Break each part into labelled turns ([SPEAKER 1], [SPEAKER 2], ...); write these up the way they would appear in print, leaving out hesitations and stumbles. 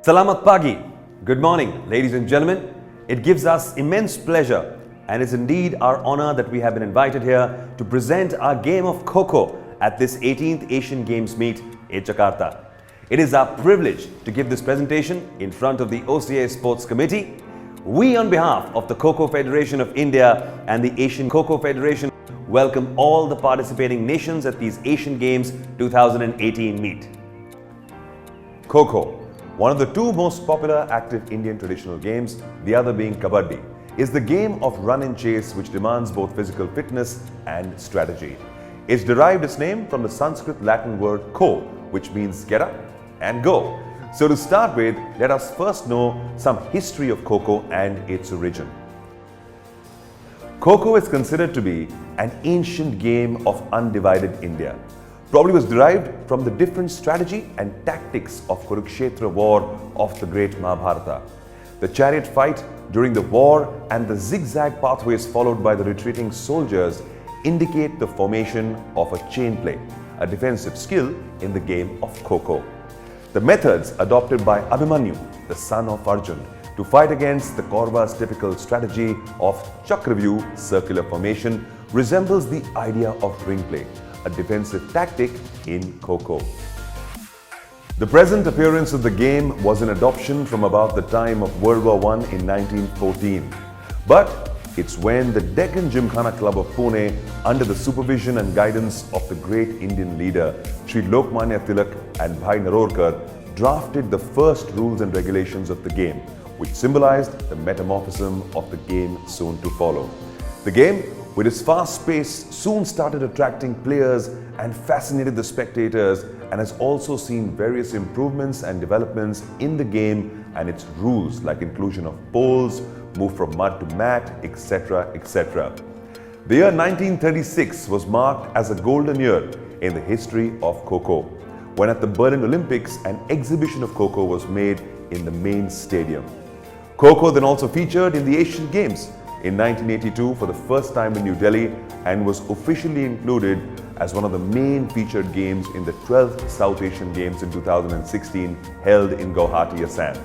[SPEAKER 1] Salamat Pagi. Good morning, ladies and gentlemen. It gives us immense pleasure and is indeed our honor that we have been invited here to present our game of Kho Kho at this 18th Asian Games meet in Jakarta. It is our privilege to give this presentation in front of the OCA Sports Committee. We, on behalf of the Kho Kho Federation of India and the Asian Kho Kho Federation, welcome all the participating nations at these Asian Games 2018 meet. Kho Kho, one of the two most popular active Indian traditional games, the other being Kabaddi, is the game of run and chase which demands both physical fitness and strategy. It's derived its name from the Sanskrit Latin word Kho, which means get up and go. So to start with, let us first know some history of Kho Kho and its origin. Kho Kho is considered to be an ancient game of undivided India. Probably was derived from the different strategy and tactics of Kurukshetra war of the great Mahabharata. The chariot fight during the war and the zigzag pathways followed by the retreating soldiers indicate the formation of a chain play, a defensive skill in the game of Kho Kho. The methods adopted by Abhimanyu, the son of Arjun, to fight against the Kauravas' typical strategy of Chakravyuh, circular formation, resembles the idea of ring play, a defensive tactic in Kho Kho. The present appearance of the game was an adoption from about the time of World War I in 1914. But it's when the Deccan Gymkhana Club of Pune, under the supervision and guidance of the great Indian leader Sri Lokmanya Tilak and Bhai Narorkar, drafted the first rules and regulations of the game, which symbolized the metamorphism of the game soon to follow. The game, with its fast pace, soon started attracting players and fascinated the spectators, and has also seen various improvements and developments in the game and its rules, like inclusion of poles, move from mud to mat, etc., etc. The year 1936 was marked as a golden year in the history of Kho Kho, when at the Berlin Olympics an exhibition of Kho Kho was made in the main stadium. Kho Kho then also featured in the Asian Games in 1982 for the first time in New Delhi and was officially included as one of the main featured games in the 12th South Asian Games in 2016 held in Guwahati, Assam.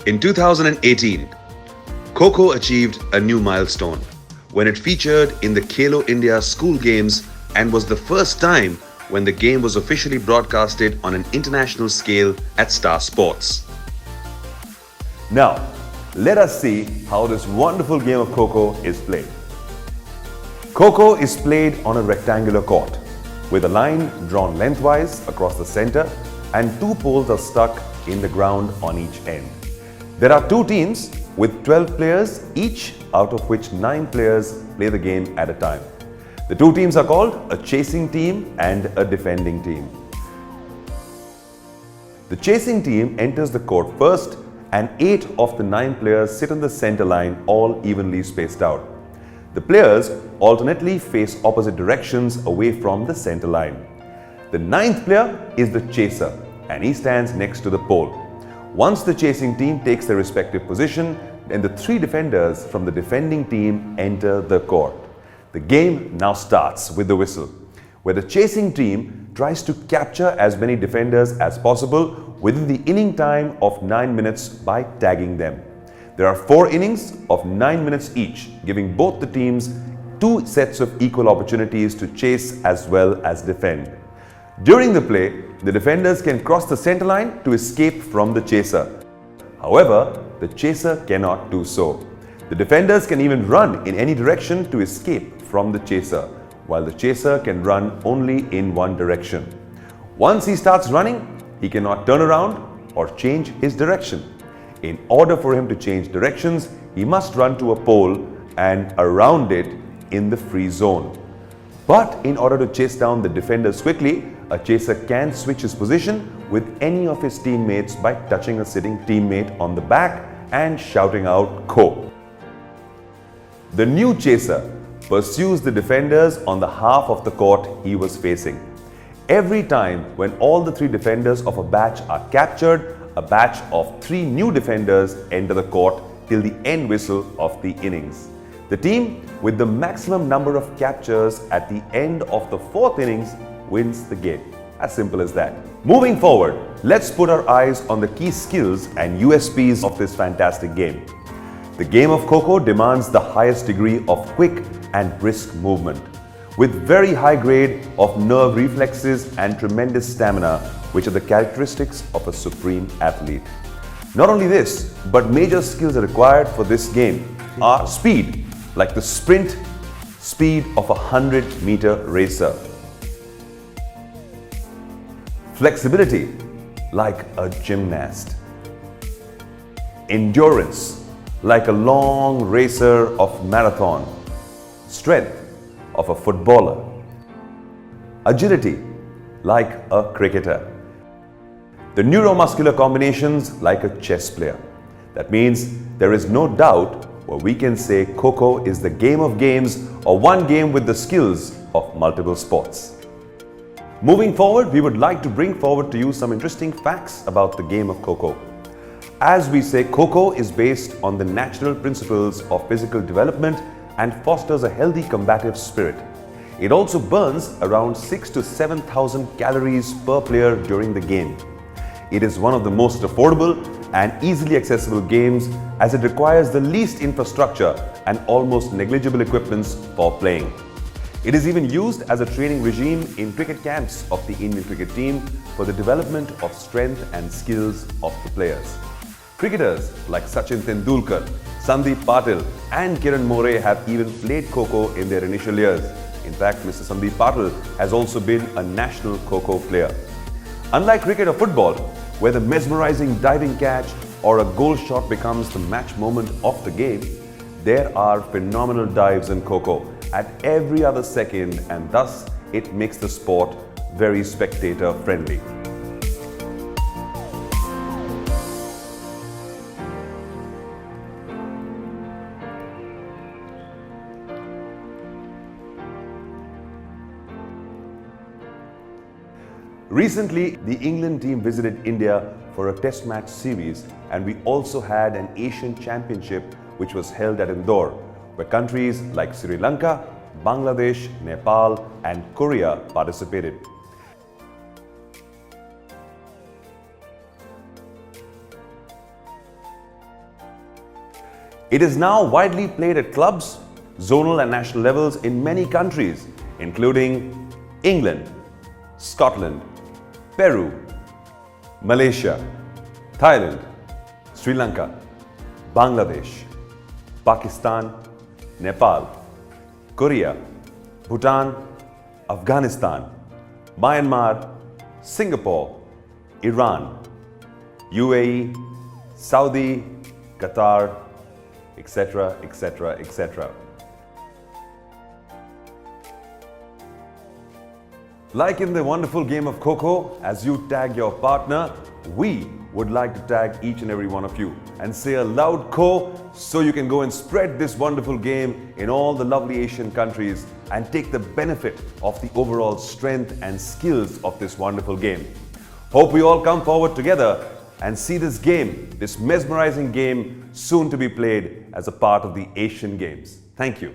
[SPEAKER 2] In 2018, Kho Kho achieved a new milestone when it featured in the Khelo India School Games and was the first time when the game was officially broadcasted on an international scale at Star Sports.
[SPEAKER 1] Now, let us see how this wonderful game of Kho Kho is played. Kho Kho is played on a rectangular court with a line drawn lengthwise across the center and two poles are stuck in the ground on each end. There are two teams with 12 players each, out of which 9 players play the game at a time. The two teams are called a chasing team and a defending team. The chasing team enters the court first and 8 of the 9 players sit on the center line, all evenly spaced out. The players alternately face opposite directions away from the center line. The 9th player is the chaser and he stands next to the pole. Once the chasing team takes their respective position, then the 3 defenders from the defending team enter the court. The game now starts with the whistle, where the chasing team tries to capture as many defenders as possible within the inning time of 9 minutes by tagging them. There are 4 innings of 9 minutes each, giving both the teams 2 sets of equal opportunities to chase as well as defend. During the play, the defenders can cross the center line to escape from the chaser. However, the chaser cannot do so. The defenders can even run in any direction to escape from the chaser, while the chaser can run only in one direction. Once he starts running, he cannot turn around or change his direction. In order for him to change directions, he must run to a pole and around it in the free zone. But in order to chase down the defenders quickly, a chaser can switch his position with any of his teammates by touching a sitting teammate on the back and shouting out Kho. The new chaser pursues the defenders on the half of the court he was facing. Every time when all the 3 defenders of a batch are captured, a batch of 3 new defenders enter the court till the end whistle of the innings. The team with the maximum number of captures at the end of the 4th innings wins the game. As simple as that. Moving forward, let's put our eyes on the key skills and USPs of this fantastic game. The game of Kho Kho demands the highest degree of quick and brisk movement, with very high grade of nerve reflexes and tremendous stamina, which are the characteristics of a supreme athlete. Not only this, but major skills are required for this game are speed, like the sprint speed of a 100-meter racer. Flexibility, like a gymnast. Endurance, like a long racer of marathon. Strength, of a footballer. Agility, like a cricketer. The neuromuscular combinations, like a chess player. That means there is no doubt where we can say Kho Kho is the game of games, or one game with the skills of multiple sports. Moving forward, we would like to bring forward to you some interesting facts about the game of Kho Kho. As we say, Kho Kho is based on the natural principles of physical development and fosters a healthy combative spirit. It also burns around 6,000 to 7,000 calories per player during the game. It is one of the most affordable and easily accessible games, as it requires the least infrastructure and almost negligible equipments for playing. It is even used as a training regime in cricket camps of the Indian cricket team for the development of strength and skills of the players. Cricketers like Sachin Tendulkar, Sandeep Patil and Kiran More have even played Kho Kho in their initial years. In fact, Mr. Sandeep Patil has also been a national Kho Kho player. Unlike cricket or football, where the mesmerizing diving catch or a goal shot becomes the match moment of the game, there are phenomenal dives in Kho Kho at every other second, and thus it makes the sport very spectator friendly. Recently, the England team visited India for a test match series, and we also had an Asian Championship which was held at Indore, where countries like Sri Lanka, Bangladesh, Nepal and Korea participated. It is now widely played at clubs, zonal and national levels in many countries, including England, Scotland, Peru, Malaysia, Thailand, Sri Lanka, Bangladesh, Pakistan, Nepal, Korea, Bhutan, Afghanistan, Myanmar, Singapore, Iran, UAE, Saudi, Qatar, etc., etc., etc. Like in the wonderful game of Kho Kho, as you tag your partner, we would like to tag each and every one of you and say a loud Kho, so you can go and spread this wonderful game in all the lovely Asian countries and take the benefit of the overall strength and skills of this wonderful game. Hope we all come forward together and see this game, this mesmerizing game, soon to be played as a part of the Asian Games. Thank you.